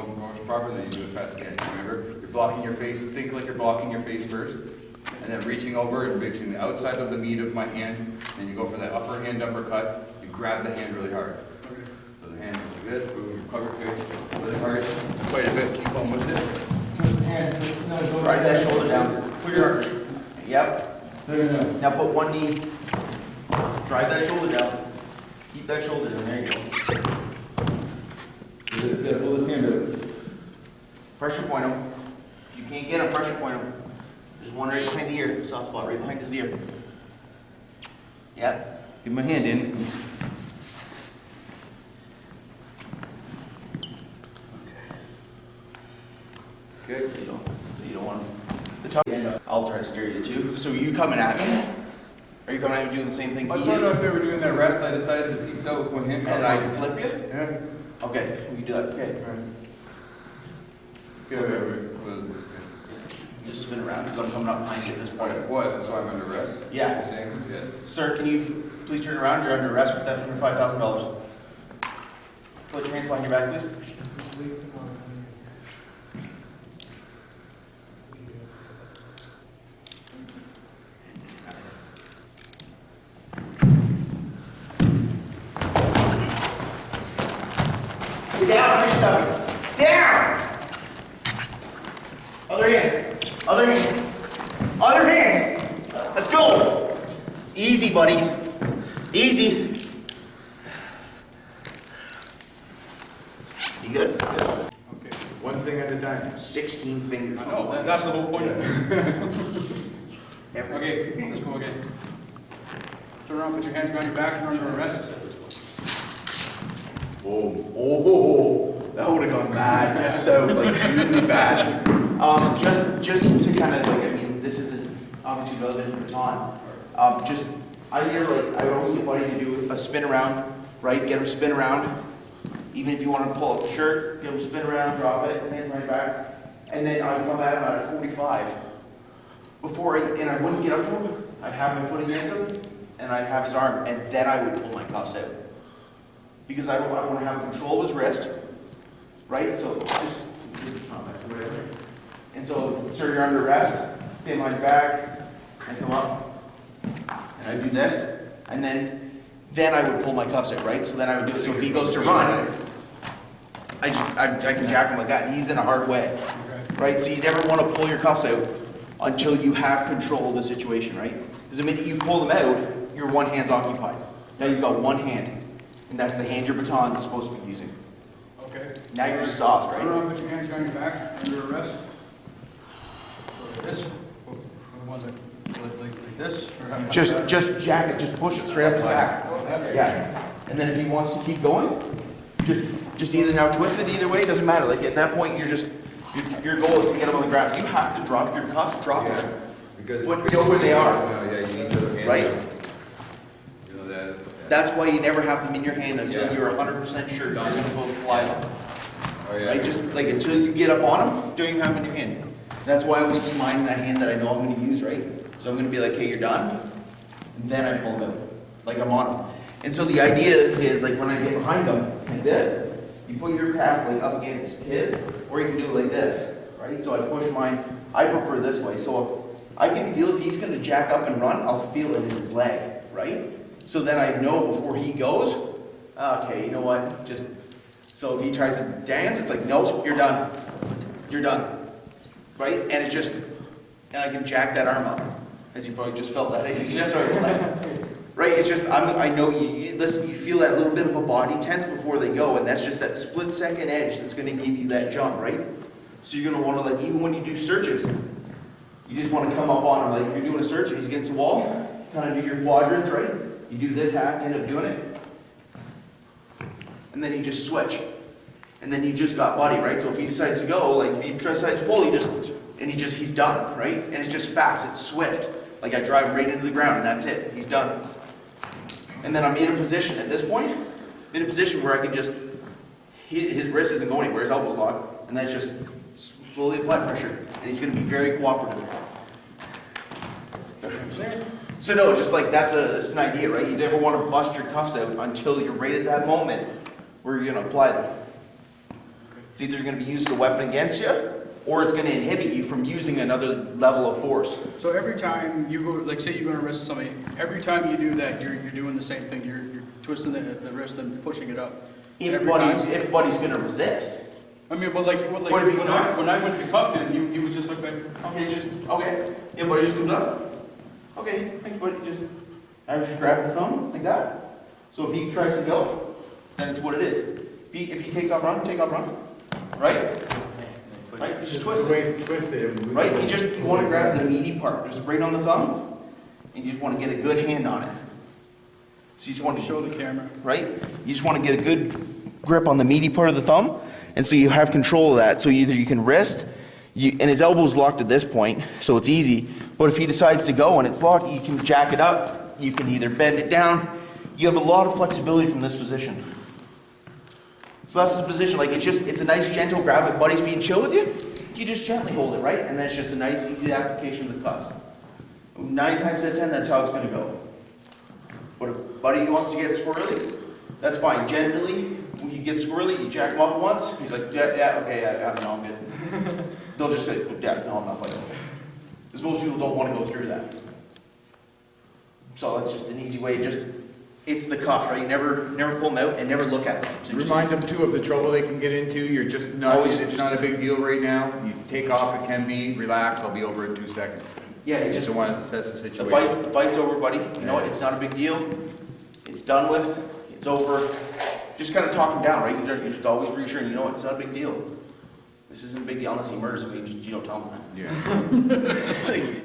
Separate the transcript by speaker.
Speaker 1: motion properly, then you do it fast again. Remember, you're blocking your face, think like you're blocking your face first, and then reaching over and reaching the outside of the meat of my hand, then you go for that upper hand uppercut, you grab the hand really hard.
Speaker 2: Okay.
Speaker 1: So the hand goes like this, boom, you cover your face really hard, quite a bit, keep on with it.
Speaker 3: Drive that shoulder down.
Speaker 2: Put your,
Speaker 3: Yep.
Speaker 2: no.
Speaker 3: Now put one knee. Drive that shoulder down. Keep that shoulder down. There you go.
Speaker 2: Pull this hand out.
Speaker 3: Pressure point him. If you can't get him, pressure point him. There's one right behind the ear. Soft spot right behind his ear. Yep.
Speaker 1: Give him a hand in.
Speaker 3: Good. There you go. So you don't want the top end up. I'll try to steer you too. So you coming at me? Are you coming at me doing the same thing
Speaker 1: I
Speaker 3: he
Speaker 1: started
Speaker 3: is?
Speaker 1: off they were doing that rest, I decided to piece out with one hand.
Speaker 3: And I flip you?
Speaker 1: Yeah.
Speaker 3: Okay. We do that. Okay.
Speaker 1: Good.
Speaker 3: Just spin around because I'm coming up behind you at this point.
Speaker 1: What? So I'm under arrest?
Speaker 3: Yeah.
Speaker 1: You're saying? Yeah.
Speaker 3: Sir, can you please turn around? You're under arrest for theft under $5,000. Put your hands behind your back, please. Get down, push it up. Down! Other hand. Other hand. Other hand. Let's go. Easy, buddy. Easy. You good?
Speaker 1: Okay. One thing at a time.
Speaker 3: 16 fingers.
Speaker 2: I know, that's the whole point of this. Okay, let's go again. Turn around, put your hands behind your back, you're under arrest.
Speaker 3: Oh, that would have gone bad. So, like, really bad. Just to kind of, like, I mean, this isn't obviously relevant to baton. I would always get Buddy to do a spin around, right? Get him to spin around. Even if you want to pull up the shirt, get him to spin around, drop it, hands behind your back. And then I would come at him at a 45. And I wouldn't get up to him. I'd have my foot against him, and I'd have his arm, and then I would pull my cuffs out. Because I want to have control of his wrist, right? So just, it's not that way. And so, sir, you're under arrest, stand behind your back, and come up. And I do this, and then I would pull my cuffs out, right? So then I would do it. So if he goes to run, I can jack him like that, and he's in a hard way, right? So you never want to pull your cuffs out until you have control of the situation, right? Because the minute you pull them out, your one hand's occupied. Now you've got one hand. And that's the hand your baton is supposed to be using.
Speaker 2: Okay.
Speaker 3: Now you're soft,
Speaker 2: Turn
Speaker 3: right?
Speaker 2: around, put your hands behind your back, under arrest. Like this, or one like this, or how?
Speaker 3: Just jack it, just push it straight up his back. Yeah. And then if he wants to keep going, just either now twist it either way, it doesn't matter. Like at that point, your goal is to get him on the ground. You have to drop your cuffs, drop them.
Speaker 1: Because
Speaker 3: Know where they are.
Speaker 1: Yeah, you need to
Speaker 3: Right?
Speaker 1: You know that.
Speaker 3: That's why you never have them in your hand until you're 100% sure you're going to fly them.
Speaker 1: Oh yeah.
Speaker 3: Right? Just like until you get up on them, don't even have them in your hand. That's why I always keep mine in that hand that I know I'm going to use, right? So I'm going to be like, hey, you're done. And then I pull them out. Like I'm on them. And so the idea is like when I get behind them, like this, you put your calf like up against his, or you can do it like this, right? So I push mine, I prefer this way. So I can feel if he's going to jack up and run, I'll feel it in his leg, right? So then I know before he goes, okay, you know what, so if he tries to dance, it's like, no, you're done. You're done. Right? And it's just, and I can jack that arm up. As you probably just felt that. Right? It's just, I know you listen, you feel that little bit of a body tense before they go, and that's just that split second edge that's going to give you that jump, right? So you're going to want to, like, even when you do searches, you just want to come up on him, like you're doing a search and he's against the wall, kind of do your quadrants, right? You do this half, end up doing it. And then you just switch. And then you just got body, right? So if he decides to go, like if he decides to pull, he's done, right? And it's just fast, it's swift. Like I drive right into the ground and that's it, he's done. And then I'm in a position at this point, in a position where I can just, his wrist isn't going anywhere, his elbow's locked, and then it's just slowly apply pressure. And he's going to be very cooperative. So no, just like that's an idea, right? You never want to bust your cuffs out until you're right at that moment where you're going to apply them. It's either gonna be used as a weapon against you, or it's gonna inhibit you from using another level of force.
Speaker 2: So every time you go, like say you're gonna arrest somebody, every time you do that, you're doing the same thing, you're twisting the wrist and pushing it up. Every time?
Speaker 3: If Buddy's gonna resist.
Speaker 2: I mean, but like,
Speaker 3: What if he's not?
Speaker 2: when I went to cuff him, he was just like,
Speaker 3: Okay, yeah, Buddy just comes up. Okay, thanks, Buddy, I just grab the thumb, like that. So if he tries to go, then it's what it is. If he takes off running, take off running, right? Right, you just twist it.
Speaker 1: Twist it.
Speaker 3: Right, you want to grab the meaty part, just right on the thumb, and you just want to get a good hand on it. So you just want to
Speaker 2: show the camera.
Speaker 3: right? You just want to get a good grip on the meaty part of the thumb, and so you have control of that. So either you can wrist, and his elbow's locked at this point, so it's easy. But if he decides to go and it's locked, you can jack it up. You can either bend it down. You have a lot of flexibility from this position. So that's the position. Like it's a nice gentle grab. If Buddy's being chill with you, you just gently hold it, right? And then it's just a nice, easy application of the cuffs. 9 times out of 10, that's how it's going to go. But if Buddy wants to get squirrely, that's fine. Generally, when you get squirrely, you jack him up once. He's like, yeah, okay, yeah, no, I'm good. They'll just say, yeah, no, I'm not fighting. Because most people don't want to go through that. So that's just an easy way. It's the cuffs, right? You never pull them out and never look at them. So
Speaker 1: Remind them too of the trouble they can get into. You're just not,
Speaker 3: Always-
Speaker 1: it's not a big deal right now. You take off, it can be, relax, I'll be over in 2 seconds.
Speaker 3: Yeah,
Speaker 1: You
Speaker 3: it's
Speaker 1: just
Speaker 3: just
Speaker 1: want to assess the situation.
Speaker 3: the fight's over, buddy. You know what? It's not a big deal. It's done with. It's over. Just kind of talk him down, right? You're just always reassuring. You know what? It's not a big deal. This isn't a big deal unless he murders me. You don't tell him that.
Speaker 1: Yeah.